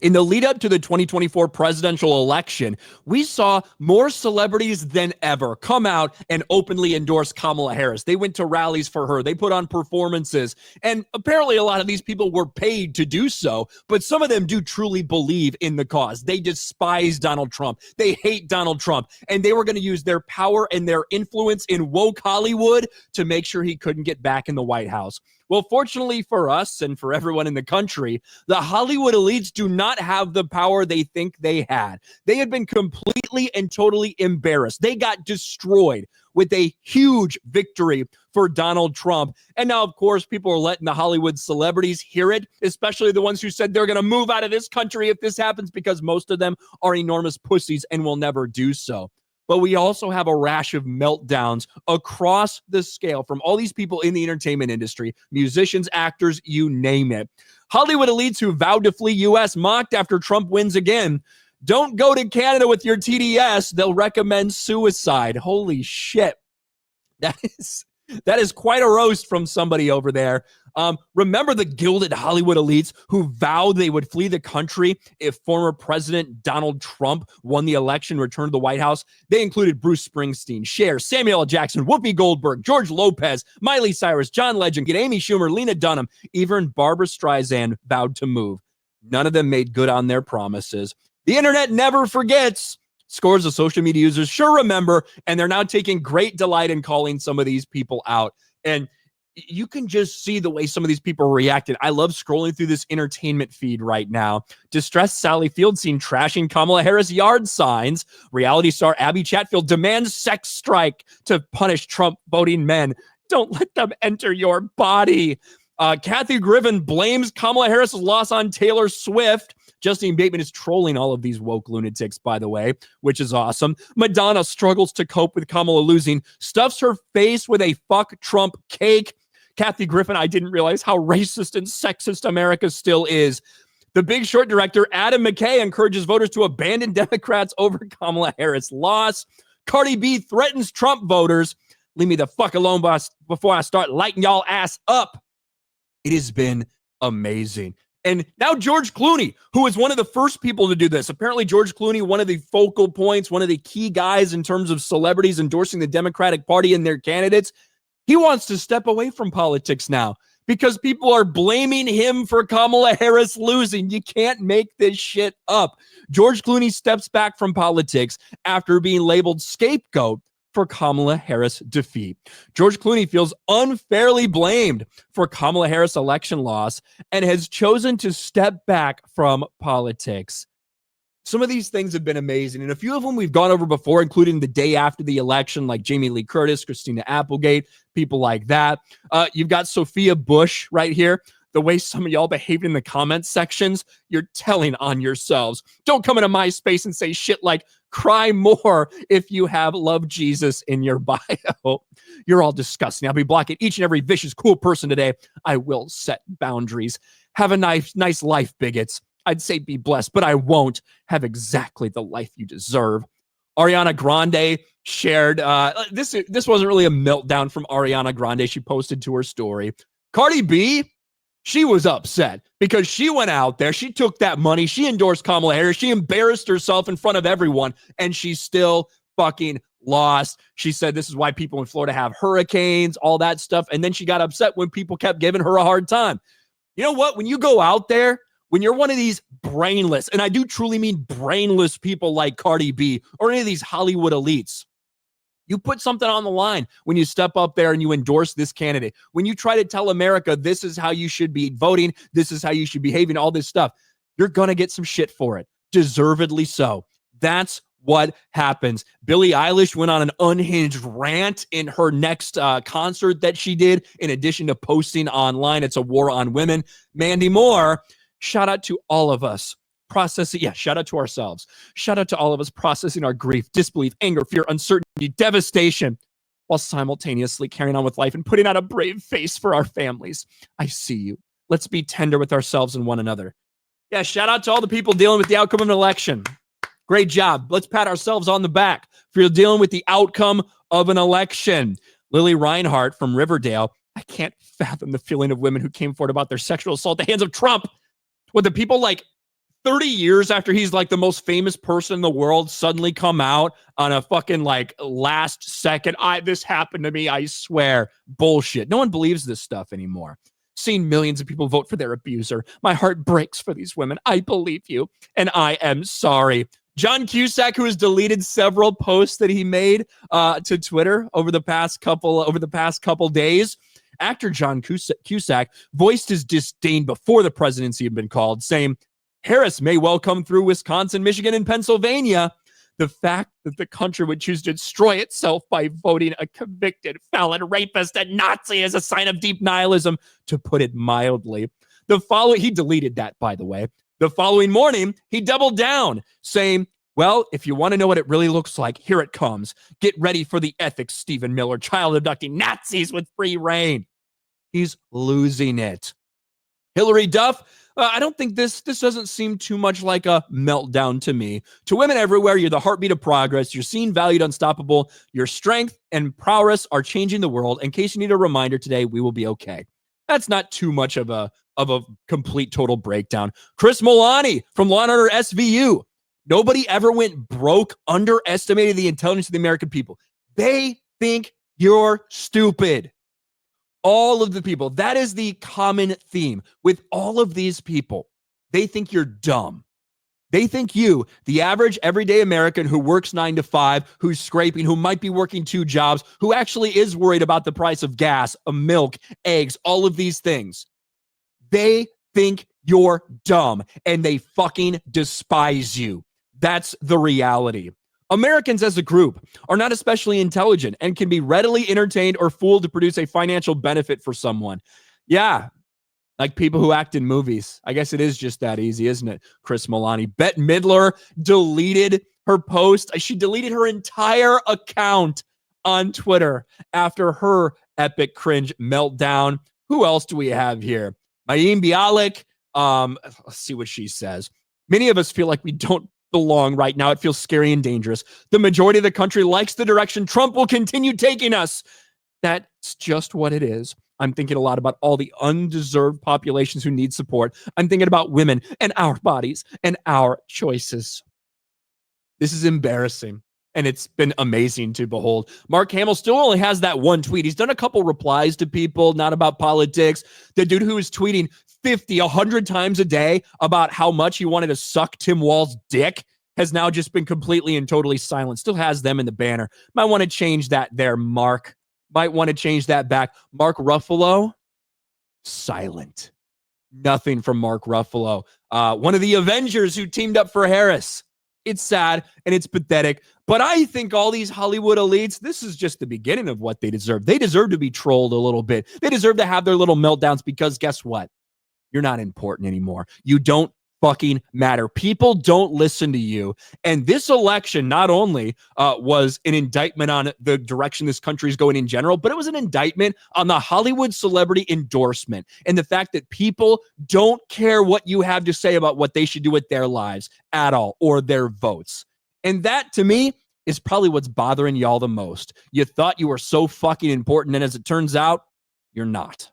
In the lead up to the 2024 presidential election, we saw more celebrities than ever come out and openly endorse Kamala Harris. They went to rallies for her. They put on performances. And apparently a lot of these people were paid to do so, but some of them do truly believe in the cause. They despise Donald Trump. They hate Donald Trump. And they were going to use their power and their influence in woke Hollywood to make sure he couldn't get back in the White House. Well, fortunately for us and for everyone in the country, the Hollywood elites do not have the power they think they had. They had been completely and totally embarrassed. They got destroyed with a huge victory for Donald Trump. And now, of course, people are letting the Hollywood celebrities hear it, especially the ones who said they're going to move out of this country if this happens, because most of them are enormous pussies and will never do so. But we also have a rash of meltdowns across the scale from all these people in the entertainment industry, musicians, actors, you name it. Hollywood elites who vowed to flee U.S. mocked after Trump wins again. Don't go to Canada with your TDS. They'll recommend suicide. Holy shit. That is quite a roast from somebody over there. Remember the gilded Hollywood elites who vowed they would flee the country if former President Donald Trump won the election, returned to the White House? They included Bruce Springsteen, Cher, Samuel L. Jackson, Whoopi Goldberg, George Lopez, Miley Cyrus, John Legend, Amy Schumer, Lena Dunham, even Barbara Streisand vowed to move. None of them made good on their promises. The internet never forgets. Scores of social media users sure remember, and they're now taking great delight in calling some of these people out. And you can just see the way some of these people reacted. I love scrolling through this entertainment feed right now. Distressed Sally Field seen trashing Kamala Harris yard signs. Reality star Abby Chatfield demands sex strike to punish Trump voting men. Don't let them enter your body. Kathy Griffin blames Kamala Harris' loss on Taylor Swift. Justine Bateman is trolling all of these woke lunatics, by the way, which is awesome. Madonna struggles to cope with Kamala losing, stuffs her face with a fuck Trump cake. Kathy Griffin, I didn't realize how racist and sexist America still is. The Big Short director, Adam McKay, encourages voters to abandon Democrats over Kamala Harris' loss. Cardi B threatens Trump voters. Leave me the fuck alone, boss, before I start lighting y'all ass up. It has been amazing. And now George Clooney, who was one of the first people to do this. Apparently George Clooney, one of the focal points, one of the key guys in terms of celebrities endorsing the Democratic Party and their candidates. He wants to step away from politics now because people are blaming him for Kamala Harris losing. You can't make this shit up. George Clooney steps back from politics after being labeled scapegoat for Kamala Harris' defeat. George Clooney feels unfairly blamed for Kamala Harris' election loss and has chosen to step back from politics. Some of these things have been amazing, and a few of them we've gone over before, including the day after the election, like Jamie Lee Curtis, Christina Applegate, people like that. You've got Sophia Bush right here. The way some of y'all behaved in the comment sections, you're telling on yourselves. Don't come into my space and say shit like, cry more if you have love Jesus in your bio. You're all disgusting. I'll be blocking each and every vicious, cool person today. I will set boundaries. Have a nice life, bigots. I'd say be blessed, but I won't. Have exactly the life you deserve. Ariana Grande shared, this wasn't really a meltdown from Ariana Grande. She posted to her story. Cardi B, she was upset because she went out there, she took that money, she endorsed Kamala Harris, she embarrassed herself in front of everyone, and she still fucking lost. She said this is why people in Florida have hurricanes, all that stuff, and then she got upset when people kept giving her a hard time. You know what? When you go out there, when you're one of these brainless, and I do truly mean brainless people like Cardi B or any of these Hollywood elites, you put something on the line when you step up there and you endorse this candidate. When you try to tell America, this is how you should be voting, this is how you should be behaving, all this stuff, you're going to get some shit for it. Deservedly so. That's what happens. Billie Eilish went on an unhinged rant in her next concert that she did, in addition to posting online, it's a war on women. Mandy Moore, shout out to all of us. Processing, shout out to ourselves. Shout out to all of us processing our grief, disbelief, anger, fear, uncertainty, devastation, while simultaneously carrying on with life and putting on a brave face for our families. I see you. Let's be tender with ourselves and one another. Yeah, shout out to all the people dealing with the outcome of an election. Great job. Let's pat ourselves on the back for dealing with the outcome of an election. Lily Reinhart from Riverdale. I can't fathom the feeling of women who came forward about their sexual assault at the hands of Trump. What the people like 30 years after he's like the most famous person in the world, suddenly come out on a fucking like last second, this happened to me, I swear. Bullshit. No one believes this stuff anymore. Seen millions of people vote for their abuser. My heart breaks for these women. I believe you, and I am sorry. John Cusack, who has deleted several posts that he made to Twitter over the past couple days. Actor John Cusack voiced his disdain before the presidency had been called, saying, Harris may well come through Wisconsin, Michigan, and Pennsylvania. The fact that the country would choose to destroy itself by voting a convicted felon, rapist, and Nazi is a sign of deep nihilism, to put it mildly. He deleted that, by the way. The following morning, he doubled down, saying, well, if you want to know what it really looks like, here it comes. Get ready for the ethics, Stephen Miller, child abducting Nazis with free reign. He's losing it. Hillary Duff, I don't think this doesn't seem too much like a meltdown to me. To women everywhere, you're the heartbeat of progress. You're seen, valued, unstoppable. Your strength and prowess are changing the world. In case you need a reminder today, we will be okay. That's not too much of a complete total breakdown. Chris Milani from Law & Order SVU. Nobody ever went broke, underestimated the intelligence of the American people. They think you're stupid. All of the people. That is the common theme with all of these people. They think you're dumb. They think you, the average everyday American who works 9 to 5, who's scraping, who might be working 2 jobs, who actually is worried about the price of gas, of milk, eggs, all of these things. They think you're dumb and they fucking despise you. That's the reality. Americans as a group are not especially intelligent and can be readily entertained or fooled to produce a financial benefit for someone. Yeah, like people who act in movies. I guess it is just that easy, isn't it? Chris Milani. Bette Midler deleted her post. She deleted her entire account on Twitter after her epic cringe meltdown. Who else do we have here? Mayim Bialik. Let's see what she says. Many of us feel like we don't belong right now. It feels scary and dangerous. The majority of the country likes the direction Trump will continue taking us. That's just what it is. I'm thinking a lot about all the undeserved populations who need support. I'm thinking about women and our bodies and our choices. This is embarrassing, and it's been amazing to behold. Mark Hamill still only has that one tweet. He's done a couple replies to people, not about politics. The dude who is tweeting 50, 100 times a day about how much he wanted to suck Tim Wall's dick has now just been completely and totally silent. Still has them in the banner. Might want to change that there, Mark. Might want to change that back. Mark Ruffalo, silent. Nothing from Mark Ruffalo. One of the Avengers who teamed up for Harris. It's sad and it's pathetic. But I think all these Hollywood elites, this is just the beginning of what they deserve. They deserve to be trolled a little bit. They deserve to have their little meltdowns because guess what? You're not important anymore. You don't fucking matter. People don't listen to you. And this election not only was an indictment on the direction this country is going in general, but it was an indictment on the Hollywood celebrity endorsement and the fact that people don't care what you have to say about what they should do with their lives at all or their votes. And that, to me, is probably what's bothering y'all the most. You thought you were so fucking important, and as it turns out, you're not.